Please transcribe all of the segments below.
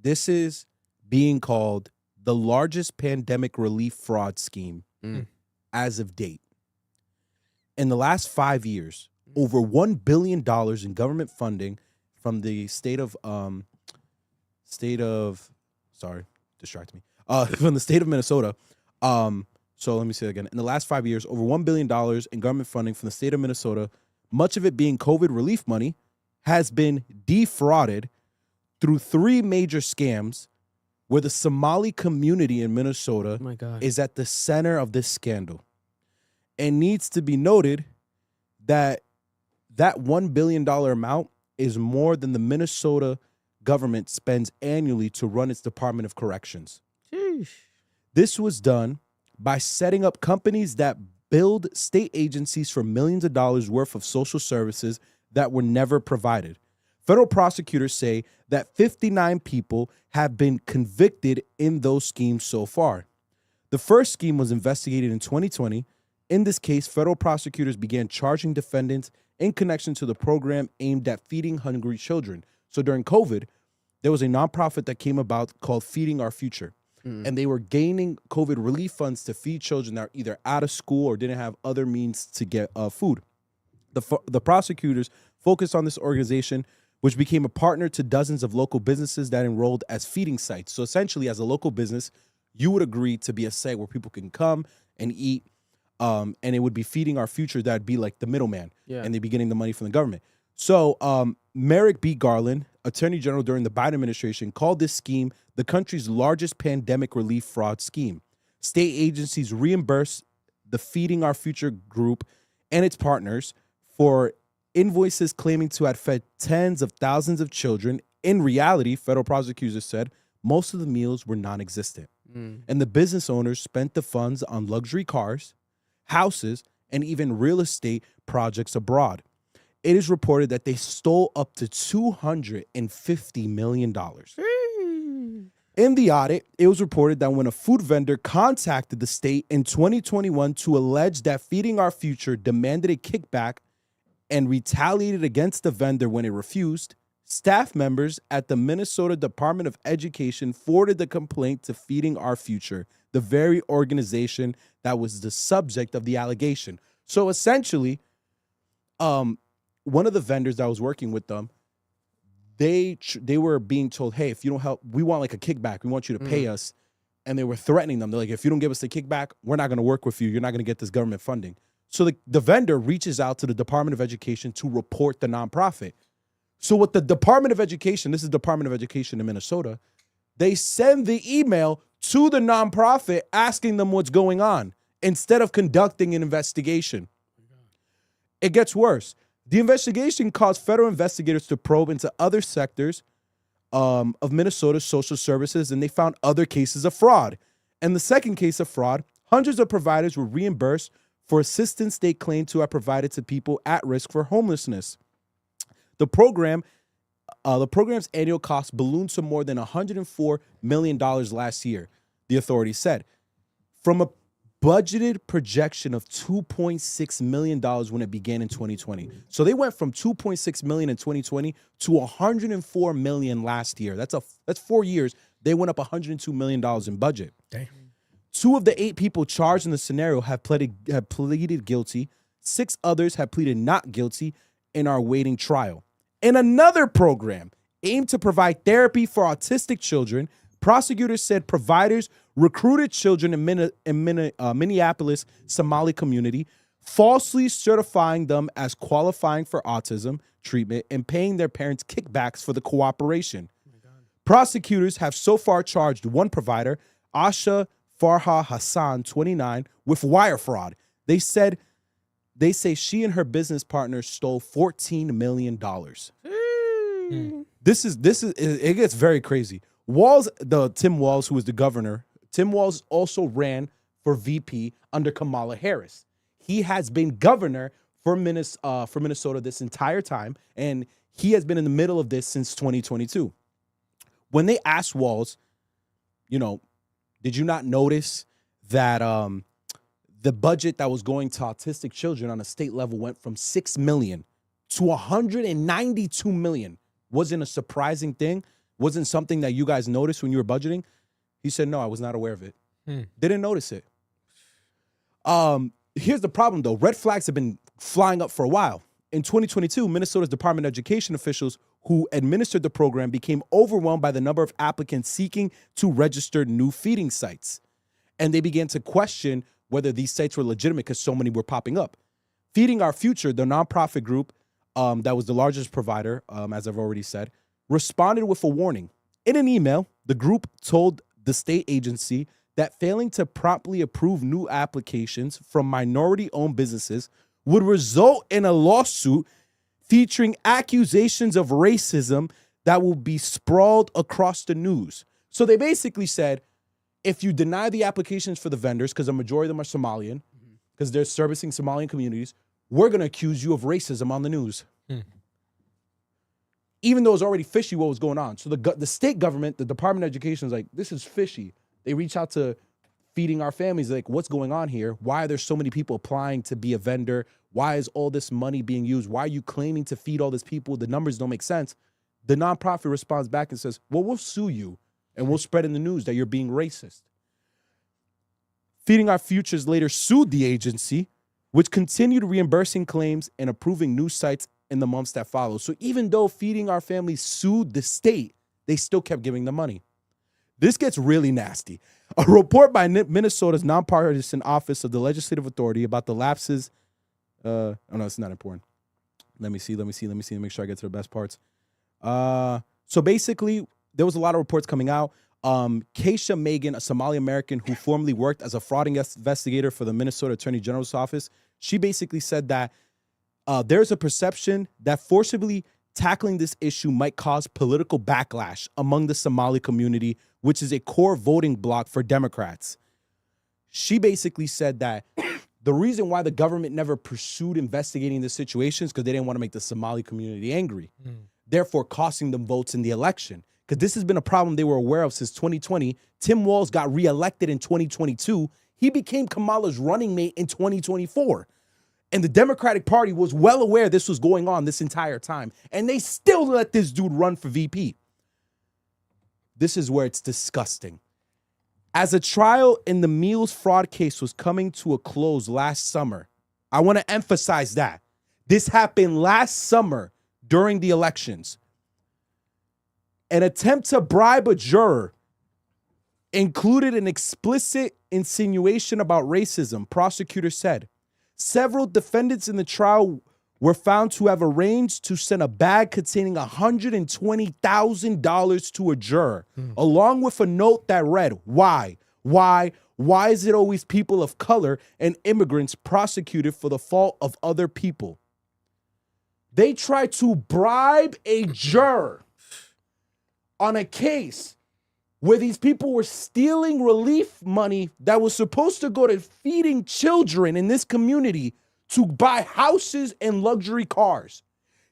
This is being called the largest pandemic relief fraud scheme as of date. In the last 5 years, over $1 billion in government funding from the from the state of Minnesota. So let me say it again. In the last 5 years, over $1 billion in government funding from the state of Minnesota, much of it being COVID relief money, has been defrauded through 3 major scams where the Somali community in Minnesota is at the center of this scandal. And needs to be noted that $1 billion amount is more than the Minnesota government spends annually to run its Department of Corrections. Sheesh. This was done by setting up companies that billed state agencies for millions of dollars worth of social services that were never provided. Federal prosecutors say that 59 people have been convicted in those schemes so far. The first scheme was investigated in 2020. In this case, federal prosecutors began charging defendants in connection to the program aimed at feeding hungry children. So during COVID, there was a nonprofit that came about called Feeding Our Future. And they were gaining COVID relief funds to feed children that are either out of school or didn't have other means to get food. The prosecutors focused on this organization, which became a partner to dozens of local businesses that enrolled as feeding sites. So essentially, as a local business, you would agree to be a site where people can come and eat, and it would be Feeding Our Future. That'd be like the middleman, and they'd be getting the money from the government. So Merrick B. Garland, Attorney General during the Biden administration, called this scheme the country's largest pandemic relief fraud scheme. State agencies reimburse the Feeding Our Future group and its partners for invoices claiming to have fed tens of thousands of children. In reality, federal prosecutors said most of the meals were non-existent. And the business owners spent the funds on luxury cars, houses, and even real estate projects abroad. It is reported that they stole up to $250 million. In the audit, it was reported that when a food vendor contacted the state in 2021 to allege that Feeding Our Future demanded a kickback and retaliated against the vendor when it refused, staff members at the Minnesota Department of Education forwarded the complaint to Feeding Our Future, the very organization that was the subject of the allegation. So essentially, one of the vendors that was working with them, they were being told, hey, if you don't help, we want like a kickback. We want you to pay us. And they were threatening them. They're like, if you don't give us the kickback, we're not going to work with you. You're not going to get this government funding. So the vendor reaches out to the Department of Education to report the nonprofit. So what the Department of Education, this is Department of Education in Minnesota, they send the email to the nonprofit asking them what's going on instead of conducting an investigation. It gets worse. The investigation caused federal investigators to probe into other sectors of Minnesota's social services, and they found other cases of fraud. And the second case of fraud, hundreds of providers were reimbursed for assistance they claimed to have provided to people at risk for homelessness. The program's annual cost ballooned to more than $104 million last year, the authorities said. From a budgeted projection of $2.6 million when it began in 2020. So they went from $2.6 million in 2020 to $104 million last year. That's 4 years. They went up $102 million in budget. Damn. 2 of the 8 people charged in the scenario have pleaded guilty. 6 others have pleaded not guilty and are awaiting trial. In another program aimed to provide therapy for autistic children, prosecutors said providers recruited children in Minneapolis Somali community, falsely certifying them as qualifying for autism treatment and paying their parents kickbacks for the cooperation. Prosecutors have so far charged one provider, Asha Farha Hassan, 29, with wire fraud. They say she and her business partner stole $14 million. This is it gets very crazy. Walz, Tim Walz, who was the governor, Tim Walz also ran for VP under Kamala Harris. He has been governor for Minnesota this entire time, and he has been in the middle of this since 2022. When they asked Walz, did you not notice that the budget that was going to autistic children on a state level went from $6 million to $192 million? Wasn't a surprising thing. wasn't something that you guys noticed when you were budgeting? He said, no, I was not aware of it. Didn't notice it. Here's the problem, though. Red flags have been flying up for a while. In 2022, Minnesota's Department of Education officials who administered the program became overwhelmed by the number of applicants seeking to register new feeding sites. And they began to question whether these sites were legitimate because so many were popping up. Feeding Our Future, the nonprofit group that was the largest provider, as I've already said, responded with a warning. In an email, the group told the state agency that failing to promptly approve new applications from minority-owned businesses would result in a lawsuit featuring accusations of racism that will be sprawled across the news. So they basically said, if you deny the applications for the vendors, because a majority of them are Somalian, because they're servicing Somalian communities, we're going to accuse you of racism on the news. Even though it's already fishy what was going on. So the state government, the Department of Education is like, this is fishy. They reach out to Feeding Our Families, like, what's going on here? Why are there so many people applying to be a vendor? Why is all this money being used? Why are you claiming to feed all these people? The numbers don't make sense. The nonprofit responds back and says, well, we'll sue you and we'll spread in the news that you're being racist. Feeding Our Futures later sued the agency, which continued reimbursing claims and approving new sites in the months that followed. So even though Feeding Our Families sued the state, they still kept giving them money. This gets really nasty. A report by Minnesota's nonpartisan Office of the Legislative Authority about the lapses. Oh no, it's not important. Let me see. Let me make sure I get to the best parts. So basically, there was a lot of reports coming out. Keisha Megan, a Somali American who formerly worked as a fraud investigator for the Minnesota Attorney General's office, she basically said that there's a perception that forcibly tackling this issue might cause political backlash among the Somali community, which is a core voting bloc for Democrats. She basically said that the reason why the government never pursued investigating the situation is because they didn't want to make the Somali community angry, therefore costing them votes in the election. Because this has been a problem they were aware of since 2020. Tim Walz got reelected in 2022. He became Kamala's running mate in 2024. And the Democratic Party was well aware this was going on this entire time. And they still let this dude run for VP. This is where it's disgusting. As a trial in the meals fraud case was coming to a close last summer, I want to emphasize that. This happened last summer during the elections. An attempt to bribe a juror included an explicit insinuation about racism, prosecutors said. Several defendants in the trial were found to have arranged to send a bag containing $120,000 to a juror, along with a note that read, why? Why is it always people of color and immigrants prosecuted for the fault of other people? They tried to bribe a juror on a case where these people were stealing relief money that was supposed to go to feeding children in this community to buy houses and luxury cars.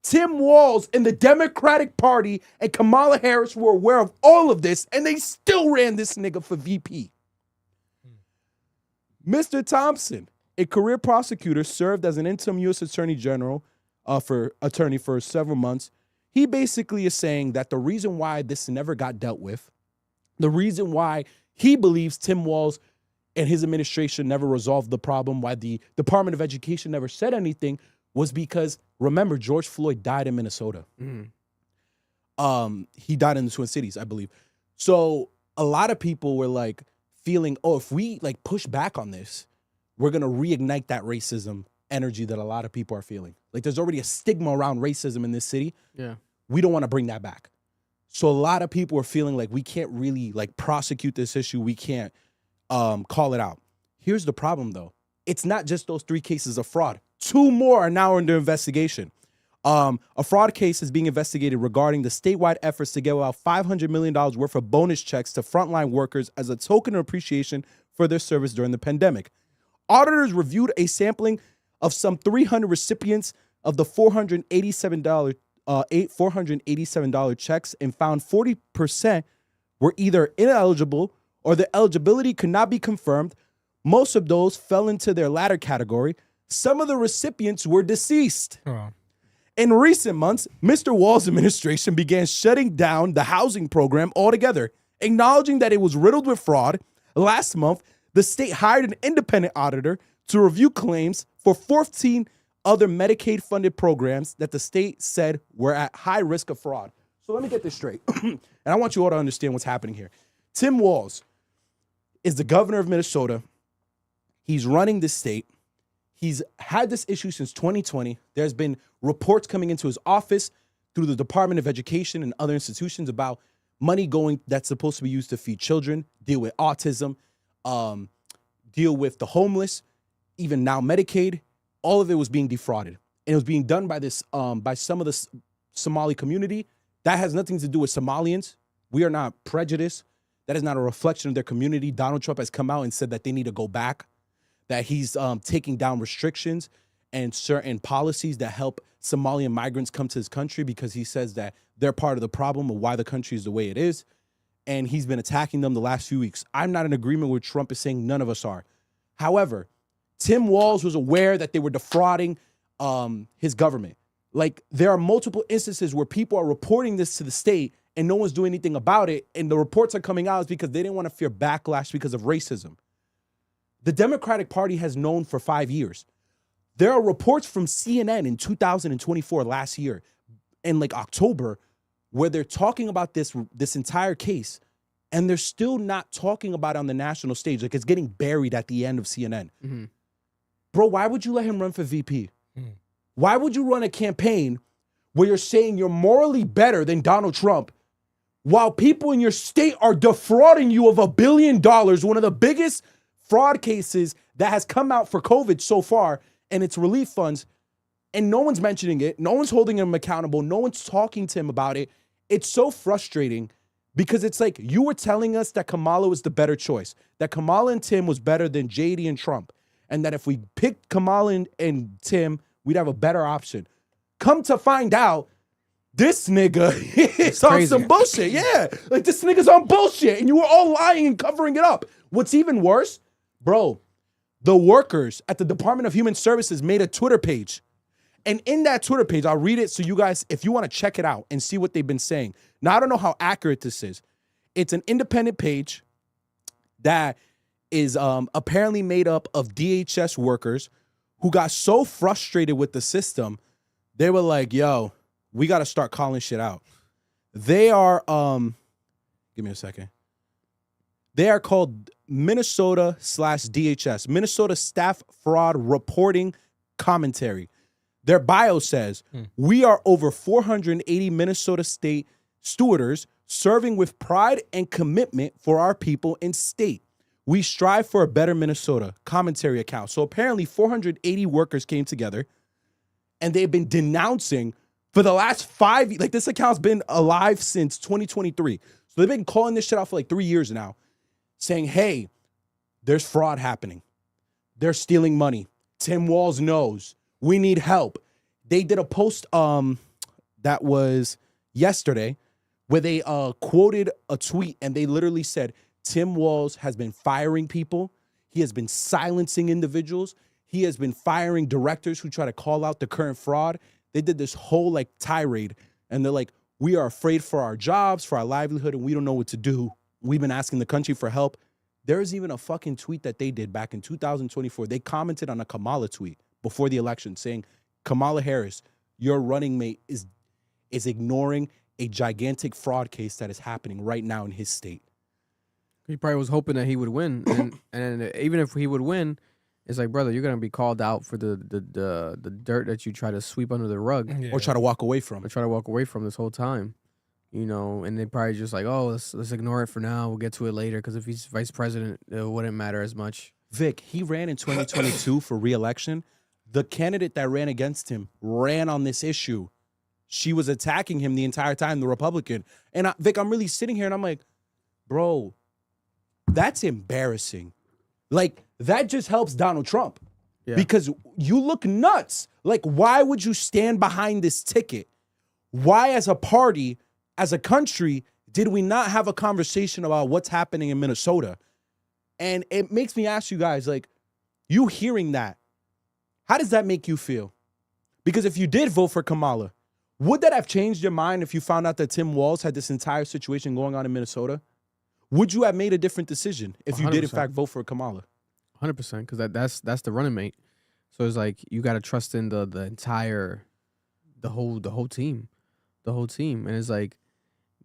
Tim Walz and the Democratic Party and Kamala Harris were aware of all of this, and they still ran this nigga for VP. Mr. Thompson, a career prosecutor, served as an interim U.S. Attorney General for several months. He basically is saying that the reason why this never got dealt with, the reason why he believes Tim Walz and his administration never resolved the problem, why the Department of Education never said anything, was because, remember, George Floyd died in Minnesota. He died in the Twin Cities, I believe. So a lot of people were like feeling, oh, if we like push back on this, we're going to reignite that racism energy that a lot of people are feeling. Like there's already a stigma around racism in this city. Yeah. We don't want to bring that back. So a lot of people are feeling like we can't really like prosecute this issue. We can't call it out. Here's the problem though. It's not just those 3 cases of fraud. 2 more are now under investigation. A fraud case is being investigated regarding the statewide efforts to give out $500 million worth of bonus checks to frontline workers as a token of appreciation for their service during the pandemic. Auditors reviewed a sampling of some 300 recipients of the $487 checks and found 40% were either ineligible or the eligibility could not be confirmed. Most of those fell into their latter category. Some of the recipients were deceased. Oh. In recent months, Mr. Walz's administration began shutting down the housing program altogether, acknowledging that it was riddled with fraud. Last month, the state hired an independent auditor to review claims for 14 other Medicaid-funded programs that the state said were at high risk of fraud. So let me get this straight. And I want you all to understand what's happening here. Tim Walz is the governor of Minnesota. He's running the state. He's had this issue since 2020. There's been reports coming into his office through the Department of Education and other institutions about money going that's supposed to be used to feed children, deal with autism, deal with the homeless, even now Medicaid. All of it was being defrauded. And it was being done by this by some of the Somali community. That has nothing to do with Somalians. We are not prejudiced. That is not a reflection of their community. Donald Trump has come out and said that they need to go back, that he's taking down restrictions and certain policies that help Somalian migrants come to his country because he says that they're part of the problem of why the country is the way it is. And he's been attacking them the last few weeks. I'm not in agreement with Trump is saying none of us are. However, Tim Walz was aware that they were defrauding his government. Like, there are multiple instances where people are reporting this to the state and no one's doing anything about it. And the reports are coming out is because they didn't want to fear backlash because of racism. The Democratic Party has known for 5 years. There are reports from CNN in 2024, last year, in like October, where they're talking about this entire case, and they're still not talking about it on the national stage. Like, it's getting buried at the end of CNN. Mm-hmm. Bro, why would you let him run for VP? Why would you run a campaign where you're saying you're morally better than Donald Trump while people in your state are defrauding you of $1 billion, one of the biggest fraud cases that has come out for COVID so far, and it's relief funds, and no one's mentioning it, no one's holding him accountable, no one's talking to him about it. It's so frustrating because it's like you were telling us that Kamala was the better choice, that Kamala and Tim was better than JD and Trump, and that if we picked Kamala and Tim, we'd have a better option. Come to find out, this nigga is on some bullshit. Yeah, like this nigga's on bullshit, and you were all lying and covering it up. What's even worse, bro, the workers at the Department of Human Services made a Twitter page. And in that Twitter page, I'll read it so you guys, if you want to check it out and see what they've been saying. Now, I don't know how accurate this is. It's an independent page that is apparently made up of DHS workers who got so frustrated with the system, they were like, yo, we got to start calling shit out. They are, give me a second. They are called Minnesota/DHS, Minnesota Staff Fraud Reporting Commentary. Their bio says, we are over 480 Minnesota state stewarders serving with pride and commitment for our people and state. We strive for a better Minnesota commentary account. So apparently 480 workers came together and they've been denouncing for the last 5 years. Like, this account's been alive since 2023. So they've been calling this shit out for like 3 years now, saying, hey, there's fraud happening. They're stealing money. Tim Walz knows. We need help. They did a post that was yesterday where they quoted a tweet and they literally said, Tim Walz has been firing people. He has been silencing individuals. He has been firing directors who try to call out the current fraud. They did this whole like tirade and they're like, we are afraid for our jobs, for our livelihood, and we don't know what to do. We've been asking the country for help. There's even a fucking tweet that they did back in 2024. They commented on a Kamala tweet before the election saying, Kamala Harris, your running mate is ignoring a gigantic fraud case that is happening right now in his state. He probably was hoping that he would win, and even if he would win, it's like, brother, you're gonna be called out for the dirt that you try to sweep under the rug, or try to walk away from, this whole time, you know. And they probably just like, oh, let's ignore it for now. We'll get to it later because if he's vice president, it wouldn't matter as much. Vic, he ran in 2022 for re-election. The candidate that ran against him ran on this issue. She was attacking him the entire time, the Republican. And Vic, I'm really sitting here and I'm like, bro, that's embarrassing. Like, that just helps Donald Trump. Yeah. Because you look nuts. Like, why would you stand behind this ticket? Why, as a party, as a country, did we not have a conversation about what's happening in Minnesota? And it makes me ask you guys, like, you hearing that, how does that make you feel? Because if you did vote for Kamala, would that have changed your mind if you found out that Tim Walz had this entire situation going on in Minnesota? Would you have made a different decision if you did in 100%. fact vote for Kamala? 100%, because that's the running mate. So it's like you got to trust in the entire, the whole team, and it's like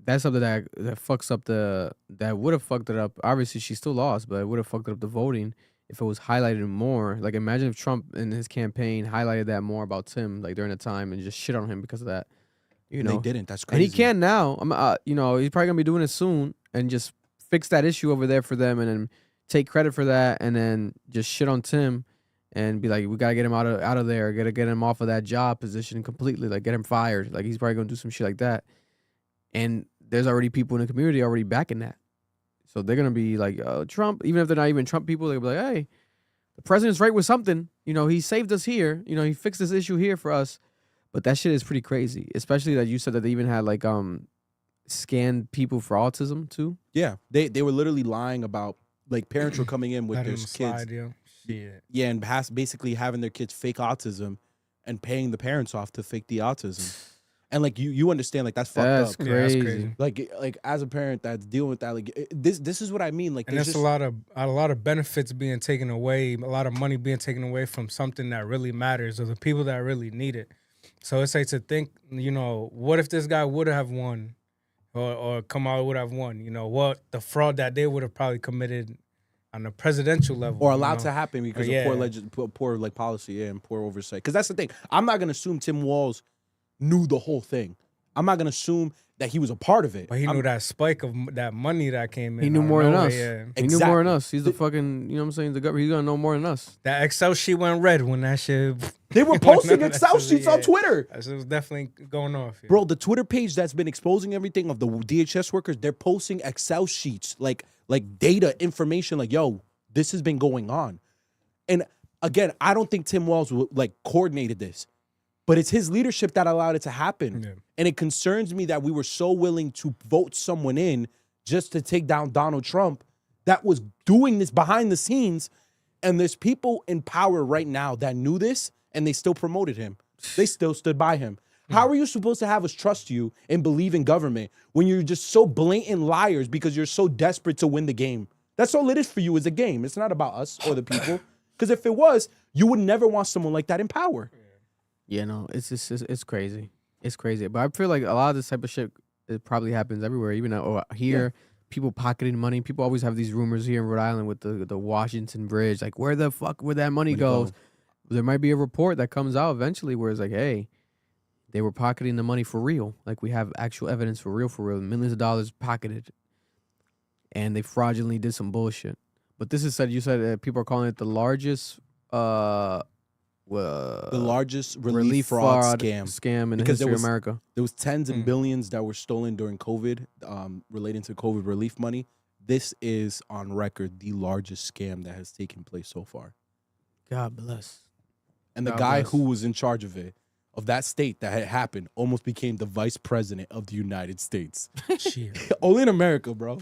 that's something that fucks up that would have fucked it up. Obviously, she still lost, but it would have fucked up the voting if it was highlighted more. Like imagine if Trump in his campaign highlighted that more about Tim, like during the time, and just shit on him because of that. You know, They didn't. That's and crazy. he can now. You know, he's probably gonna be doing it soon, and just fix that issue over there for them, and then take credit for that, and then just shit on Tim, and be like, we gotta get him out of there, gotta get him off of that job position completely, like get him fired. Like he's probably gonna do some shit like that, and there's already people in the community already backing that, so they're gonna be like, Trump, even if they're not even Trump people, they'll be like, hey, the president's right with something. You know, he saved us here. You know, he fixed this issue here for us. But that shit is pretty crazy, especially that you said that they even had like scanned people for autism too. Yeah, they were literally lying about like parents were coming in with Let their him kids. slide, yo. Shit. Yeah, and basically having their kids fake autism and paying the parents off to fake the autism. And like you understand, like that's fucked That's up. Yeah, that's crazy. crazy. Like as a parent that's dealing with that, like this is what I mean. Like And there's there's just a lot of benefits being taken away, a lot of money being taken away from something that really matters or the people that really need it. So it's like to think, you know, what if this guy would have won, or Kamala would have won? You know, what the fraud that they would have probably committed on the presidential level, or you allowed know? to happen because Yeah. of poor like policy, yeah, and poor oversight. Because that's the thing. I'm not gonna assume Tim Walz knew the whole thing. I'm not gonna assume that he was a part of it. But he knew that spike of that money that came in. He knew out of more than nowhere, us. Yeah. He knew more than Exactly. us. He's the fucking, you know what I'm saying? The government. He's gonna know more than us. That Excel sheet went red when that shit. They were posting That Excel shit, sheets on yeah. Twitter. That shit was definitely going off. Yeah. Bro, the Twitter page that's been exposing everything of the DHS workers, they're posting Excel sheets, like data information, like, yo, this has been going on. And again, I don't think Tim Walz like coordinated this, but it's his leadership that allowed it to happen. Yeah. And it concerns me that we were so willing to vote someone in just to take down Donald Trump that was doing this behind the scenes. And there's people in power right now that knew this and they still promoted him. They still stood by him. How are you supposed to have us trust you and believe in government when you're just so blatant liars because you're so desperate to win the game? That's all it is for you, is a game. It's not about us or the people. Because if it was, you would never want someone like that in power. Yeah, no, it's just it's crazy. It's crazy. But I feel like a lot of this type of shit, it probably happens everywhere. Even here, people pocketing money. People always have these rumors here in Rhode Island with the Washington Bridge. Like, where the fuck where that money Where'd it goes? There might be a report that comes out eventually where it's like, hey, they were pocketing the money for real. Like, we have actual evidence for real, millions of dollars pocketed, and they fraudulently did some bullshit. But this is said. You said people are calling it the largest. The largest relief fraud scam in the Because there history of was- America. There was tens and billions that were stolen during COVID, relating to COVID relief money. This is on record the largest scam that has taken place so far. God bless. And the God guy bless. who was in charge of it, of that state that had happened, almost became the vice president of the United States. Shit. Only in America, bro.